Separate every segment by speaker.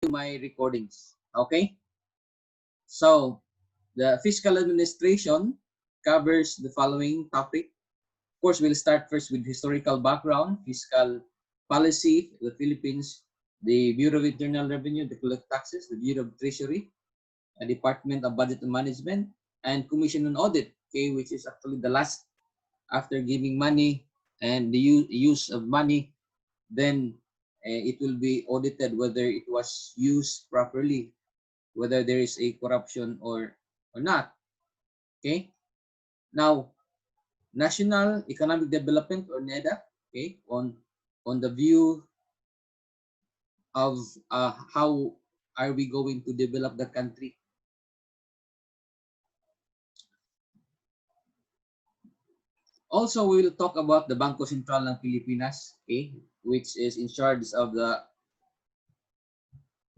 Speaker 1: my recordings. Okay? So, the Fiscal Administration covers the following topic. Of course, we'll start first with historical background, fiscal policy, the Philippines, the Bureau of Internal Revenue, the collect taxes, the Bureau of Treasury, the Department of Budget and Management, and Commission on Audit, okay, which is actually the last after giving money and the use of money, then it will be audited whether it was used properly, whether there is a corruption or not. Okay. Now, National Economic Development or NEDA, okay, on the view of how are we going to develop the country. Also, we will talk about the Bangko Sentral ng Pilipinas, okay, which is in charge of the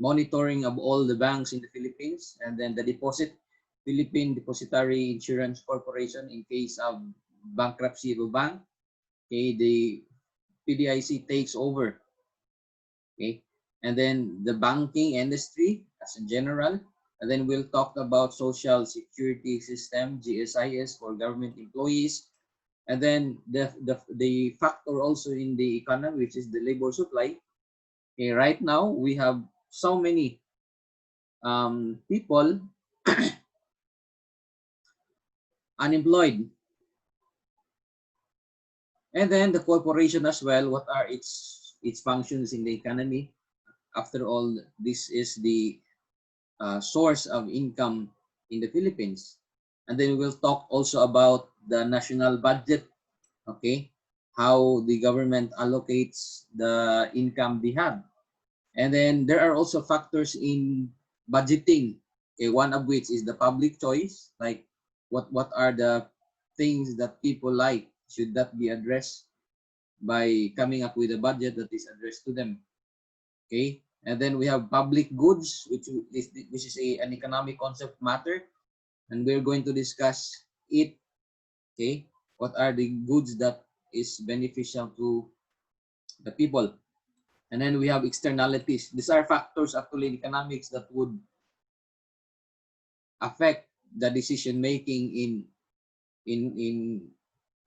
Speaker 1: monitoring of all the banks in the Philippines, and then the Philippine Depository Insurance Corporation in case of bankruptcy of a bank. Okay, the PDIC takes over. Okay, and then the banking industry as a general, and then we'll talk about Social Security System, GSIS, for government employees, and then the factor also in the economy, which is the labor supply. Okay, right now we have so many people unemployed, and then the corporation as well. What are its functions in the economy? After all, this is the source of income in the Philippines. And then we'll talk also about the national budget, okay, how the government allocates the income they have. And then there are also factors in budgeting, okay, one of which is the public choice, like what are the things that people like, should that be addressed by coming up with a budget that is addressed to them. Okay, and then we have public goods, which is an economic concept matter, and we're going to discuss it. Okay, what are the goods that is beneficial to the people? And then we have externalities. These are factors actually in economics that would affect the decision making in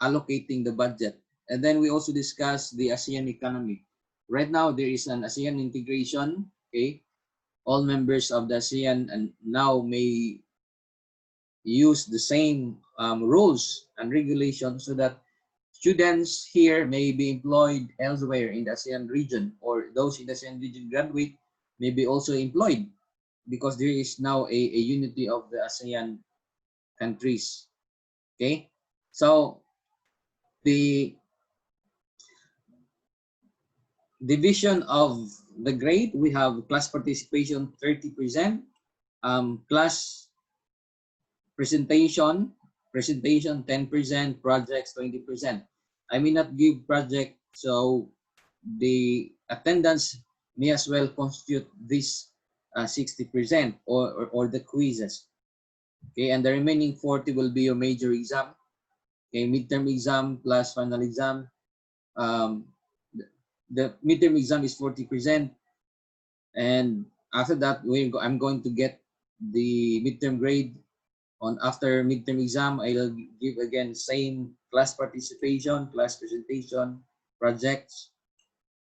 Speaker 1: allocating the budget. And then we also discuss the ASEAN economy. Right now there is an ASEAN integration. Okay, all members of the ASEAN and now may use the same rules and regulations so that students here may be employed elsewhere in the ASEAN region, or those in the ASEAN region graduate may be also employed because there is now a unity of the ASEAN countries. Okay, so the division of the grade, we have class participation 30%, class presentation 10%, projects 20%. I may not give project, so the attendance may as well constitute this 60% or the quizzes. Okay, and the remaining 40 will be your major exam. Okay, midterm exam plus final exam. The midterm exam is 40%, and after that I'm going to get the midterm grade. On after midterm exam, I'll give again same class participation, class presentation, projects,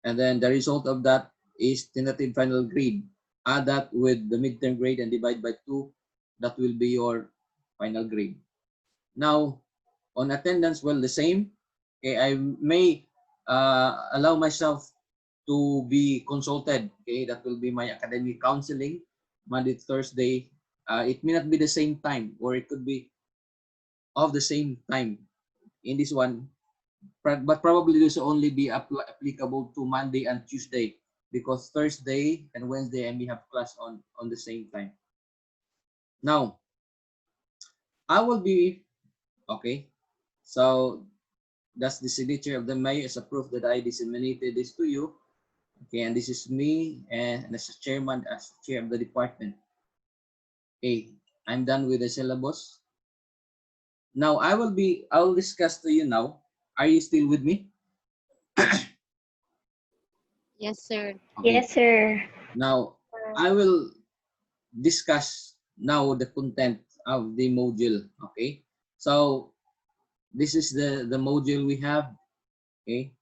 Speaker 1: and then the result of that is tentative final grade. Add that with the midterm grade and divide by 2. That will be your final grade. Now, on attendance, well, the same. Okay, I may allow myself to be consulted. Okay, that will be my academic counseling, Monday to Thursday. It may not be the same time, or it could be of the same time in this one, but probably this will only be applicable to Monday and Tuesday, because Thursday and Wednesday I may have class on the same time. Now, I will be, okay, so that's the signature of the mayor as a proof that I disseminated this to you. Okay, and this is me and as a chairman, as chair of the department. Okay, I'm done with the syllabus. Now I'll discuss to you now. Are you still with me?
Speaker 2: Yes, sir.
Speaker 1: Okay.
Speaker 3: Yes, sir.
Speaker 1: Now I will discuss now the content of the module. Okay, so this is the module we have. Okay,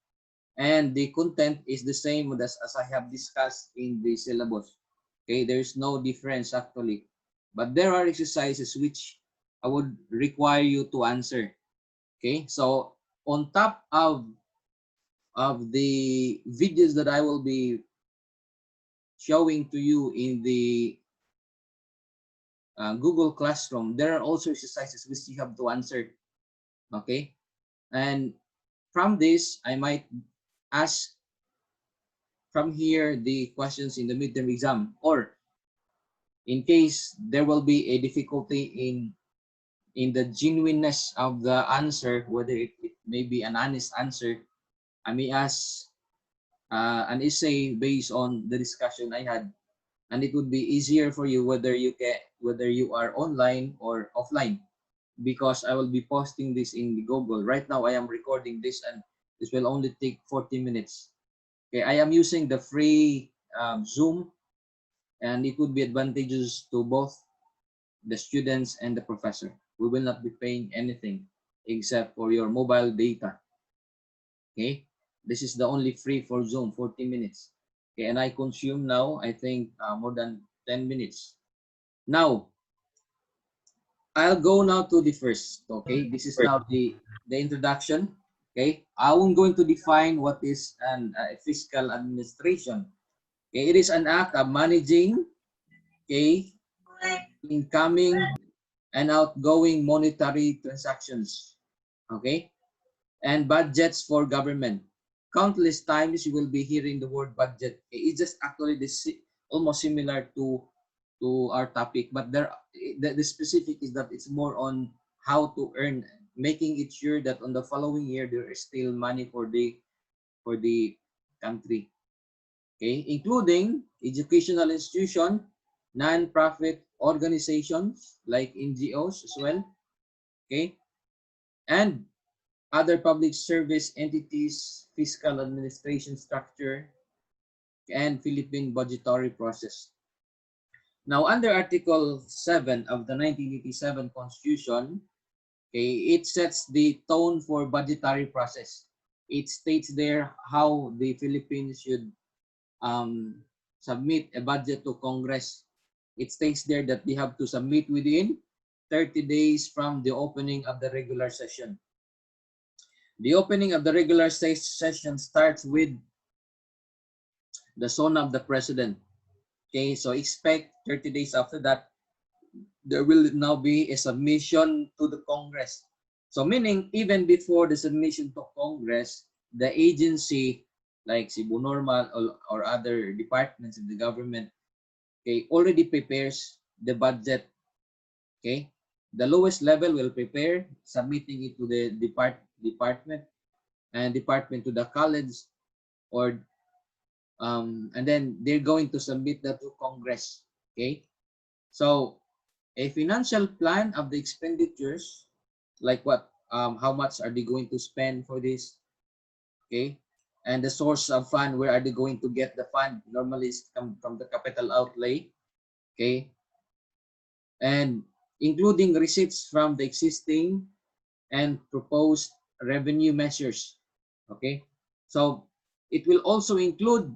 Speaker 1: and the content is the same as I have discussed in the syllabus. Okay, there's no difference actually, but there are exercises which I would require you to answer. Okay, so on top of the videos that I will be showing to you in the Google Classroom, there are also exercises which you have to answer. Okay, and from this, I might ask from here the questions in the midterm exam, or in case there will be a difficulty in the genuineness of the answer, whether it may be an honest answer, I may ask an essay based on the discussion I had, and it would be easier for you whether you are online or offline, because I will be posting this in Google. Right now, I am recording this, and this will only take 40 minutes. Okay, I am using the free Zoom, and it would be advantageous to both the students and the professor. We will not be paying anything except for your mobile data. Okay, this is the only free for Zoom, 40 minutes. Okay, and I consume now, I think, more than 10 minutes. Now, I'll go now to the first. Okay, this is now the introduction. Okay, I'm going to define what is an fiscal administration. Okay, it is an act of managing, okay, incoming and outgoing monetary transactions. Okay, and budgets for government. Countless times you will be hearing the word budget. Okay, it's just actually this almost similar to our topic, but the specific is that it's more on how to earn, making it sure that on the following year there is still money for the country. Okay, including educational institution, non-profit organizations like NGOs as well. Okay, and other public service entities, fiscal administration structure, and Philippine budgetary process. Now, under Article 7 of the 1987 Constitution, okay, it sets the tone for budgetary process. It states there how the Philippines should submit a budget to Congress. It states there that they have to submit within 30 days from the opening of the regular session. The opening of the regular session starts with the son of the president. Okay, so expect 30 days after that, there will now be a submission to the Congress. So meaning, even before the submission to Congress, the agency like Cebu Normal or other departments of the government, okay, already prepares the budget. Okay, the lowest level will prepare, submitting it to the department, and department to the college, or and then they're going to submit that to Congress. Okay, so a financial plan of the expenditures, like what, how much are they going to spend for this? Okay, and the source of fund, where are they going to get the fund? Normally, it's come from the capital outlay. Okay, and including receipts from the existing and proposed revenue measures. Okay, so it will also include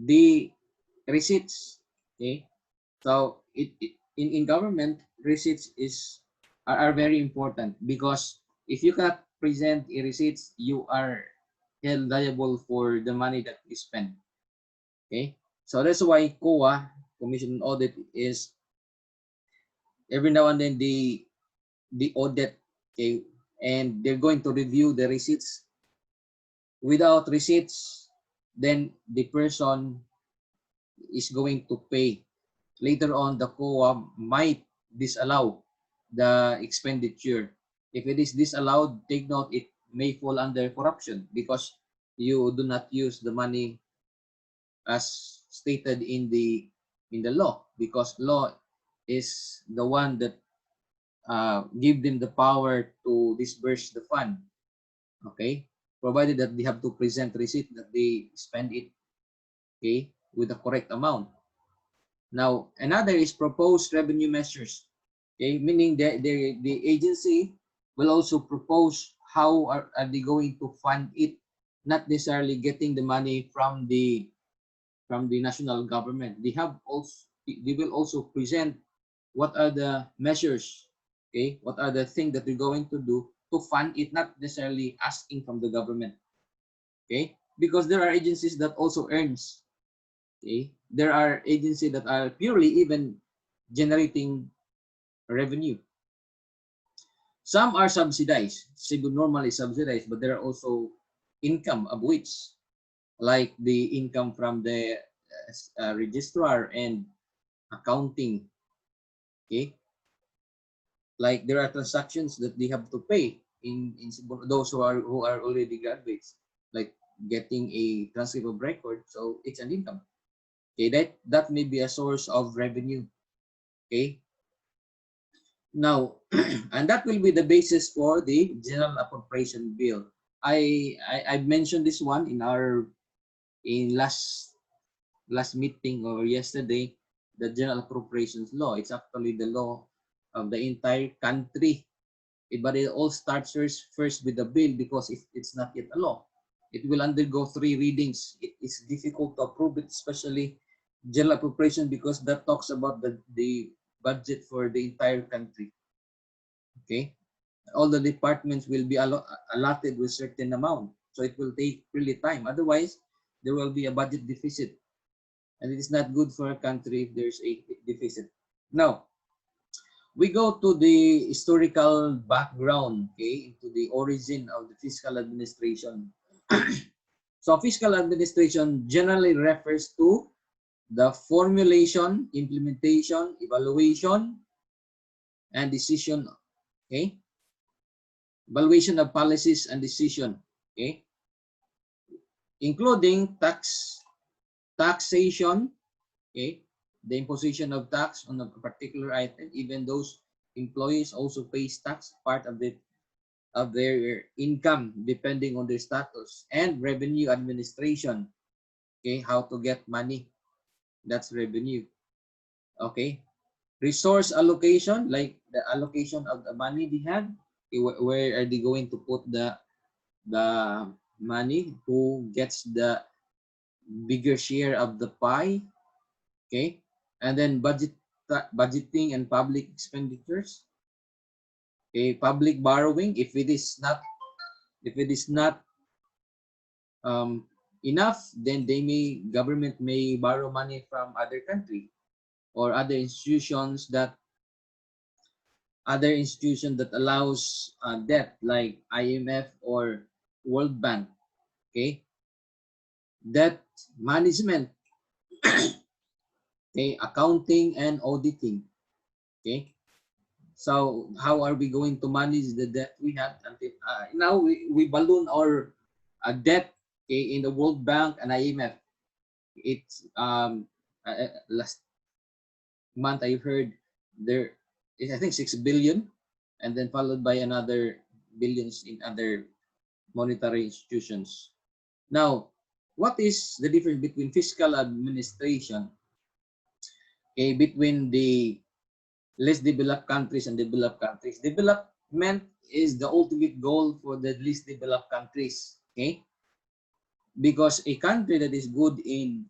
Speaker 1: the receipts. Okay, so in government, receipts are very important, because if you cannot present a receipts, you are held liable for the money that you spend. Okay, so that's why COA, Commission on Audit, is every now and then the audit. Okay, and they're going to review the receipts. Without receipts, then the person is going to pay. Later on, the COA might disallow the expenditure. If it is disallowed, take note, it may fall under corruption, because you do not use the money as stated in the law, because law is the one that give them the power to disburse the fund. Okay, provided that they have to present receipt that they spend it, okay, with the correct amount. Now, another is proposed revenue measures. Okay, meaning the agency will also propose how are they going to fund it, not necessarily getting the money from the national government. They will also present what are the measures, okay, what are the things that they're going to do to fund it, not necessarily asking from the government, okay, because there are agencies that also earns, okay, there are agencies that are purely even generating revenue. Some are subsidized, normally subsidized, but there are also income of which, like the income from the registrar and accounting, okay, like there are transactions that they have to pay in those who are already graduates, like getting a transcript of record, so it's an income, okay, that may be a source of revenue, okay. Now, and that will be the basis for the general appropriation bill. I mentioned this one in last meeting or yesterday, the general appropriations law. It's actually the law of the entire country. But it all starts first with the bill, because if it's not yet a law, it will undergo 3 readings. It is difficult to approve it, especially general appropriation, because that talks about the budget for the entire country. Okay, all the departments will be allotted with certain amount, so it will take really time. Otherwise, there will be a budget deficit, and it is not good for a country if there's a deficit. Now, we go to the historical background, okay, into the origin of the fiscal administration. So, fiscal administration generally refers to the formulation, implementation, evaluation, and decision, okay, evaluation of policies and decision, okay, including taxation, okay, the imposition of tax on a particular item. Even those employees also pays tax, part of their income, depending on their status. And revenue administration, okay, how to get money, that's revenue, okay. Resource allocation, like the allocation of the money they have, okay, where are they going to put the money, who gets the bigger share of the pie, okay. And then budgeting and public expenditures, okay. Public borrowing, if it is not um, enough, then government may borrow money from other country or other institutions that allows debt, like IMF or World Bank, okay. Debt management, okay. Accounting and auditing, okay. So how are we going to manage the debt we have until now? We balloon our debt, okay, in the World Bank and IMF. It's last month I heard there is, I think, 6 billion, and then followed by another billions in other monetary institutions. Now, what is the difference between fiscal administration, okay, between the less developed countries and developed countries? Development is the ultimate goal for the least developed countries, okay? Because a country that is good in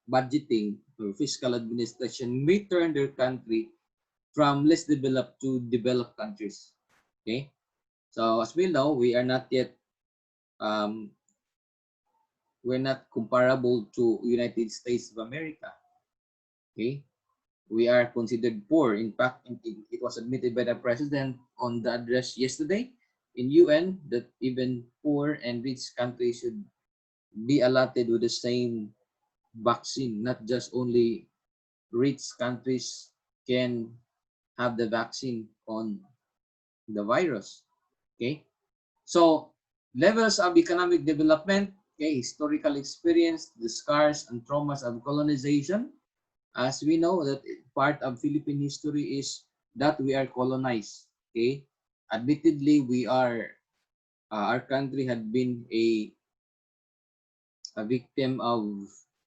Speaker 1: budgeting or fiscal administration may turn their country from less developed to developed countries, okay? So as we know, um, we're not comparable to United States of America, okay? We are considered poor. In fact, it was admitted by the president on the address yesterday in UN that even poor and rich countries should be allotted with the same vaccine. Not just only rich countries can have the vaccine on the virus. Okay, so levels of economic development, okay, historical experience, the scars and traumas of colonization. As we know that part of Philippine history is that we are colonized. Okay, admittedly, our country had been a victim of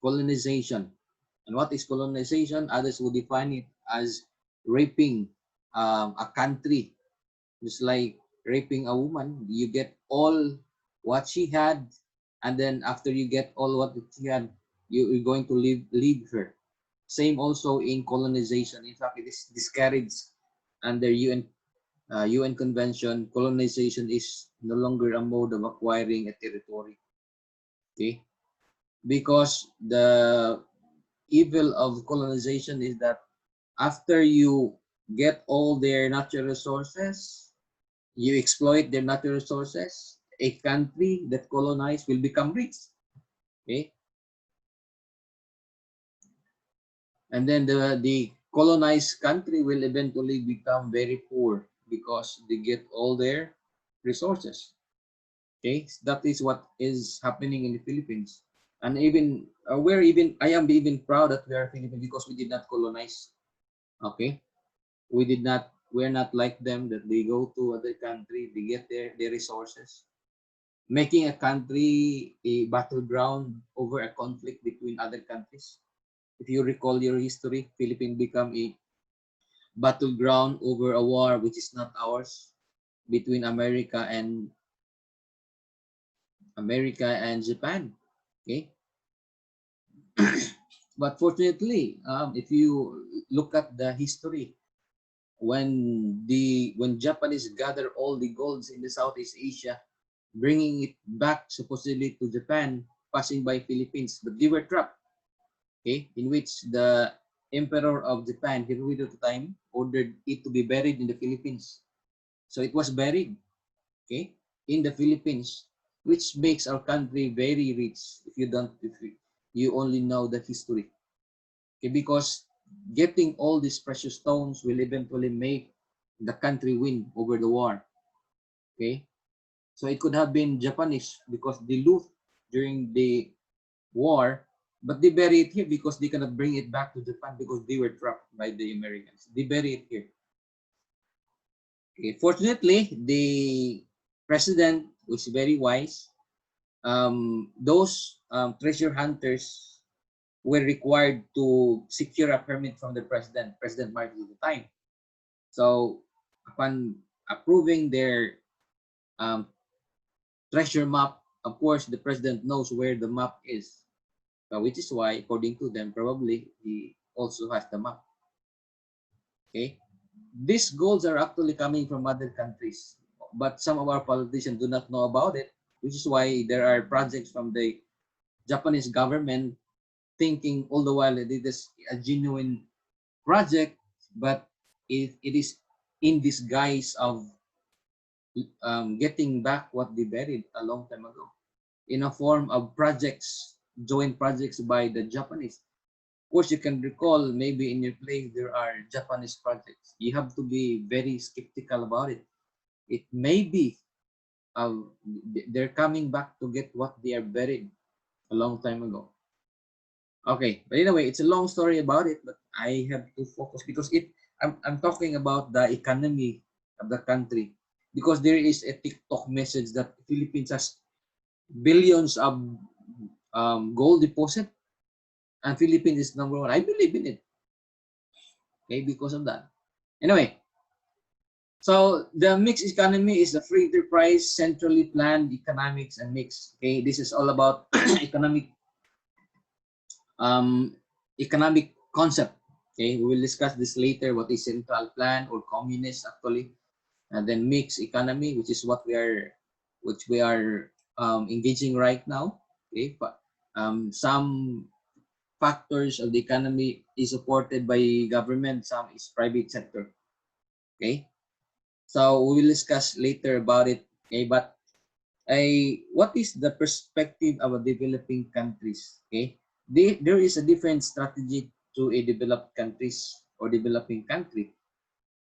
Speaker 1: colonization. And what is colonization? Others would define it as raping a country, just like raping a woman. You get all what she had, and then after you get all what she had, you're going to leave her. Same also in colonization. In fact, it is discouraged under UN convention. Colonization is no longer a mode of acquiring a territory. Okay, because the evil of colonization is that after you get all their natural resources, you exploit their natural resources, a country that colonized will become rich. Okay, and then the colonized country will eventually become very poor because they get all their resources. Okay, that is what is happening in the Philippines. And even I am even proud that we are Philippines because we did not colonize. Okay, we're not like them that they go to other country, they get their resources, making a country a battleground over a conflict between other countries. If you recall your history, Philippines become a battleground over a war which is not ours, between America and Japan. Okay, but fortunately, if you look at the history, when Japanese gather all the golds in the Southeast Asia, bringing it back supposedly to Japan, passing by Philippines, but they were trapped. Okay, in which the Emperor of Japan, Hirohito at the time, ordered it to be buried in the Philippines. So it was buried, okay, in the Philippines, which makes our country very rich. If you only know the history, okay, because getting all these precious stones will eventually make the country win over the war. Okay, so it could have been Japanese because they loot during the war, but they bury it here because they cannot bring it back to Japan because they were trapped by the Americans. They bury it here. Okay. Fortunately, the president was very wise. Those treasure hunters were required to secure a permit from the president, President Marcos at the time. So, upon approving their um, treasure map, of course, the president knows where the map is. Which is why, according to them, probably he also has the map. Okay, these golds are actually coming from other countries, but some of our politicians do not know about it, which is why there are projects from the Japanese government thinking all the while that it is a genuine project, but it is in disguise of getting back what they buried a long time ago in a form of projects, joint projects by the Japanese. Of course, you can recall maybe in your place there are Japanese projects. You have to be very skeptical about it. It may be they're coming back to get what they are buried a long time ago. Okay, but anyway, it's a long story about it, but I have to focus because I'm talking about the economy of the country because there is a TikTok message that Philippines has billions of gold deposit and Philippines is number one. I believe in it. Okay, because of that. Anyway, so the mixed economy is the free enterprise, centrally planned economics and mix. Okay, this is all about um, economic concept. Okay, we will discuss this later. What is central plan or communist actually, and then mixed economy, which is what we are engaging right now. Okay, but some factors of the economy is supported by government, some is private sector. Okay, so we will discuss later about it. Okay, but what is the perspective of a developing countries? Okay, there is a different strategy to a developed countries or developing country.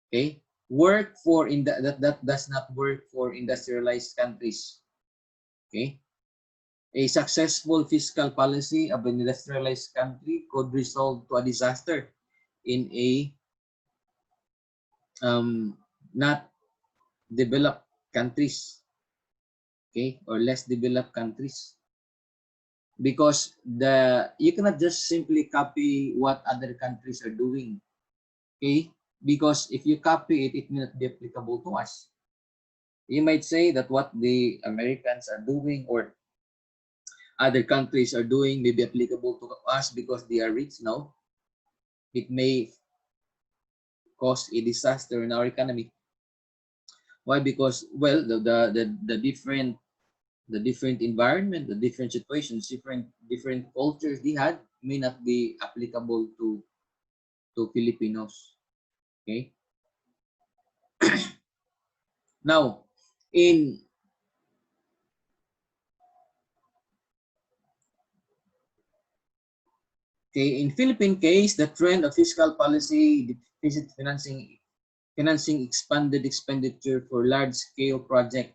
Speaker 1: Okay, work for in that does not work for industrialized countries. Okay, a successful fiscal policy of an industrialized country could result to a disaster in a not developed countries. Okay, or less developed countries. because you cannot just simply copy what other countries are doing. Okay, because if you copy it, it may not be applicable to us. You might say that what the Americans are doing or other countries are doing may be applicable to us because they are rich now. It may cause a disaster in our economy. Why? Because, well, the different environment, the different situations, different cultures they had may not be applicable to Filipinos. Okay. Now, in in Philippine case, the trend of fiscal policy deficit financing expanded expenditure for large scale project.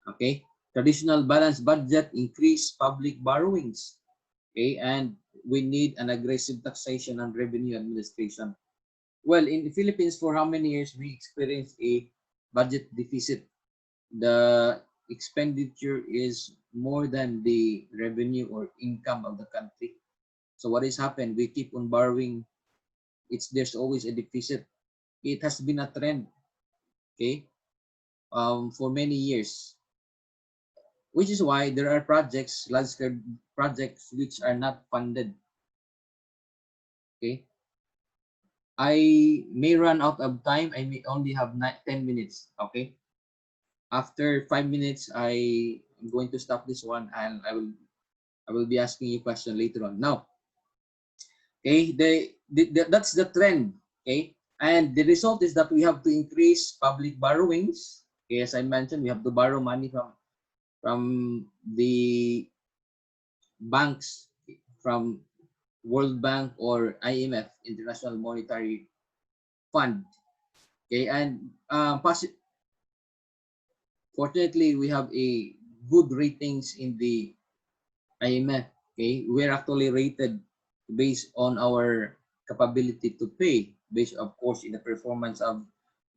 Speaker 1: Okay. Traditional balanced budget increased public borrowings. Okay, and we need an aggressive taxation and revenue administration. Well, in the Philippines, for how many years we experienced a budget deficit? The expenditure is more than the revenue or income of the country. So what has happened? We keep on borrowing. There's always a deficit. It has been a trend, okay, for many years, which is why there are projects, large scale projects, which are not funded. Okay, I may run out of time. I may only have 10 minutes. Okay. After 5 minutes, I'm going to stop this one, and I will be asking you a question later on. Now, okay, that's the trend. Okay, and the result is that we have to increase public borrowings. Okay, as I mentioned, we have to borrow money from the banks, from World Bank or IMF, International Monetary Fund. Okay, and fortunately, we have a good ratings in the IMF. Okay, we're actually rated based on our capability to pay, based of course in the performance of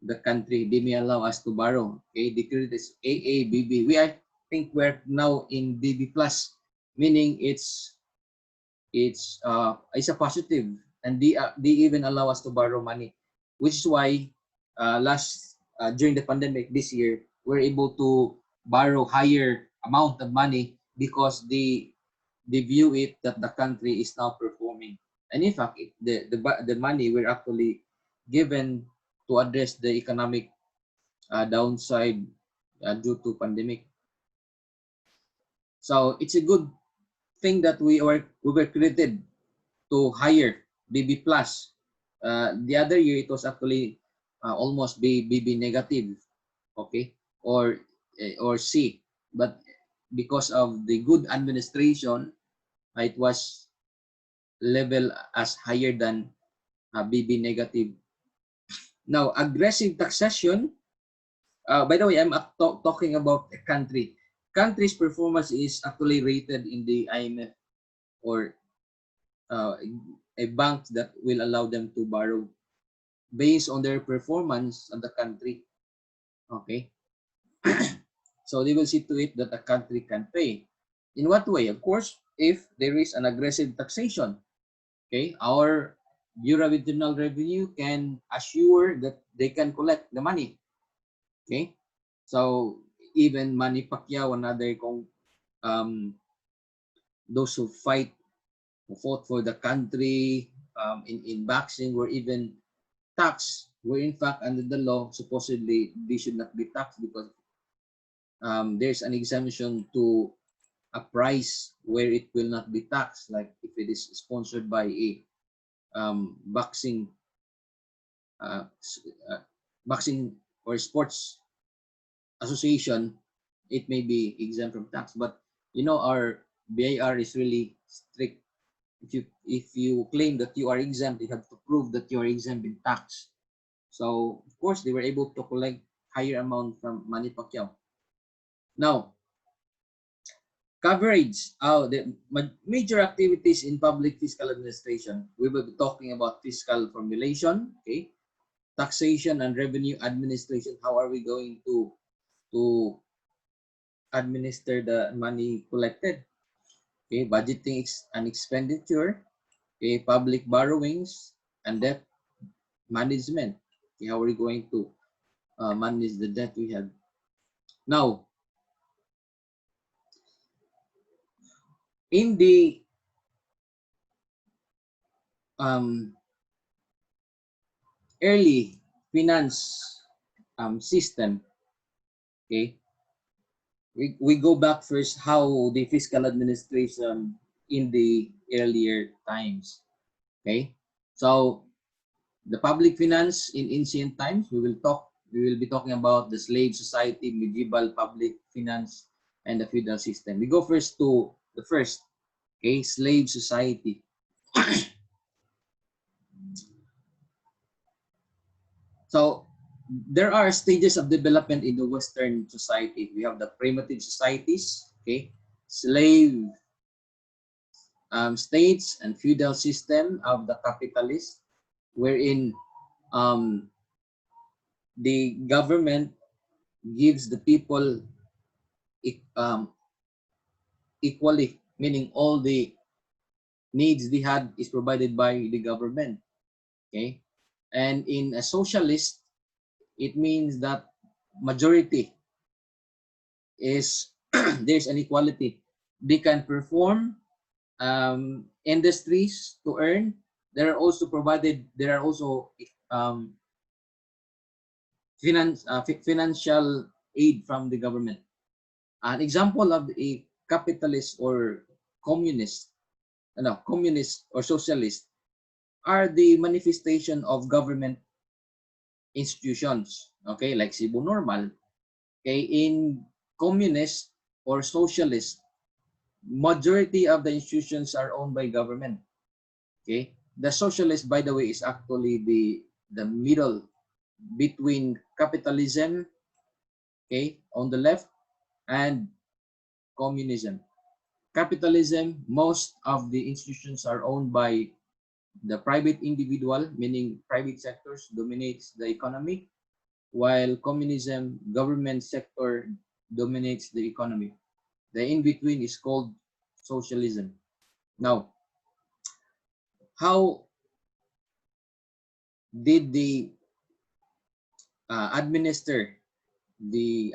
Speaker 1: the country. They may allow us to borrow. Okay, the credit is AA, BB. I think we're now in BB plus, meaning it's a positive, and they even allow us to borrow money, which is why during the pandemic this year we're able to borrow higher amount of money because they view it that the country is now performing, and in fact the money we're actually given to address the economic downside due to pandemic. So it's a good thing that we were created to higher BB plus. The other year it was actually almost BB negative, okay, or C. But because of the good administration, it was level as higher than BB negative. Now, aggressive taxation. By the way, I'm talking about a country. Country's performance is actually rated in the IMF or a bank that will allow them to borrow based on their performance of the country. Okay. So they will see to it that the country can pay. In what way? Of course, if there is an aggressive taxation. Okay, our Bureau of Internal Revenue can assure that they can collect the money. Okay, so even Manny Pacquiao and other those who fought for the country in boxing were even taxed, were in fact under the law supposedly they should not be taxed because there's an exemption to a price where it will not be taxed, like if it is sponsored by a boxing uh, boxing or sports association, it may be exempt from tax. But our BIR is really strict. If you claim that you are exempt, you have to prove that you are exempt in tax. So of course they were able to collect higher amount from Manny Pacquiao. Now, coverage. The major activities in public fiscal administration. We will be talking about fiscal formulation, okay, taxation and revenue administration. How are we going to administer the money collected? Okay, budgeting and expenditure, okay, public borrowings, and debt management. Okay, how are we going to manage the debt we have? Now, in the um, early finance system, okay, we go back first how the fiscal administration in the earlier times. Okay, so the public finance in ancient times, we will be talking about the slave society, medieval public finance, and the feudal system. We go first to the first, okay, slave society. So there are stages of development in the Western society. We have the primitive societies, okay, slave states and feudal system of the capitalist, wherein um, the government gives the people um, equally, meaning all the needs they had is provided by the government. Okay, and in a socialist, it means that majority is there's an equality. They can perform industries to earn. There are also provided. There are also financial aid from the government. An example of a capitalist or communist, no, communist or socialist are the manifestation of government institutions, okay, like Cebu Normal. Okay, in communist or socialist, majority of the institutions are owned by government. Okay, the socialist, by the way, is actually the middle between capitalism, okay, on the left, and communism. Capitalism, most of the institutions are owned by the private individual, meaning private sectors dominates the economy, while communism, government sector dominates the economy. The in-between is called socialism. Now, how did they administer the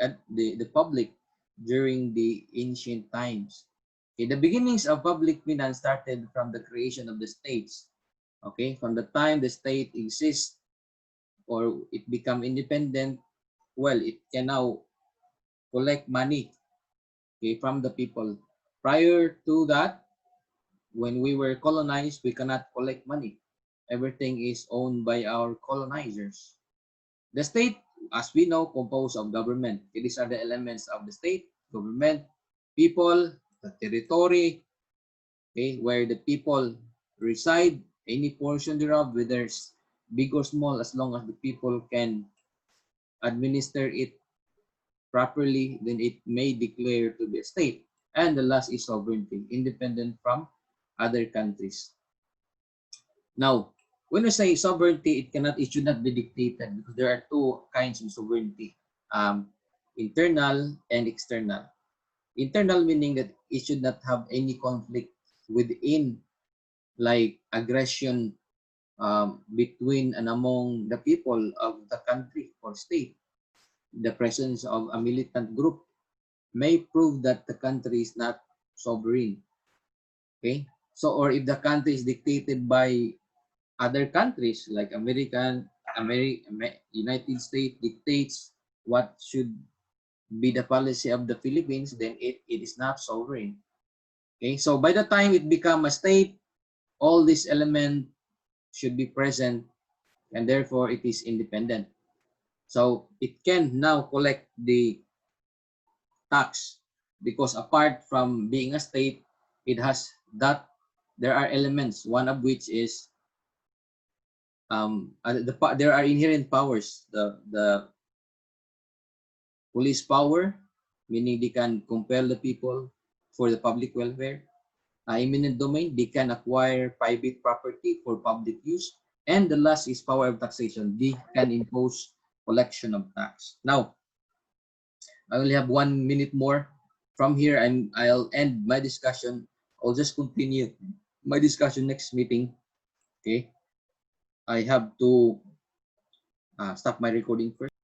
Speaker 1: public during the ancient times? Okay, the beginnings of public finance started from the creation of the states. Okay, from the time the state exists or it become independent, well, it can now collect money, okay, from the people. Prior to that, when we were colonized, we cannot collect money. Everything is owned by our colonizers. The state, as we know, composed of government. Okay, these are the elements of the state: government, people, the territory, okay, where the people reside, any portion thereof, whether it's big or small, as long as the people can administer it properly, then it may declare to be a state. And the last is sovereignty, independent from other countries. Now, when we say sovereignty, it should not be dictated because there are two kinds of sovereignty, um, internal and external. Internal meaning that it should not have any conflict within, like aggression between and among the people of the country or state. The presence of a militant group may prove that the country is not sovereign. Okay, so or if the country is dictated by other countries like United States dictates what should be the policy of the Philippines, then it is not sovereign. Okay, so by the time it become a state, all these elements should be present and therefore it is independent. So it can now collect the tax because apart from being a state, it has that there are elements, one of which is there are inherent powers. The police power, meaning they can compel the people for the public welfare. Eminent domain, they can acquire private property for public use. And the last is power of taxation. They can impose collection of tax. Now, I only have 1 minute more. From here, I'll end my discussion I'll just continue my discussion next meeting. Okay. I have to stop my recording first.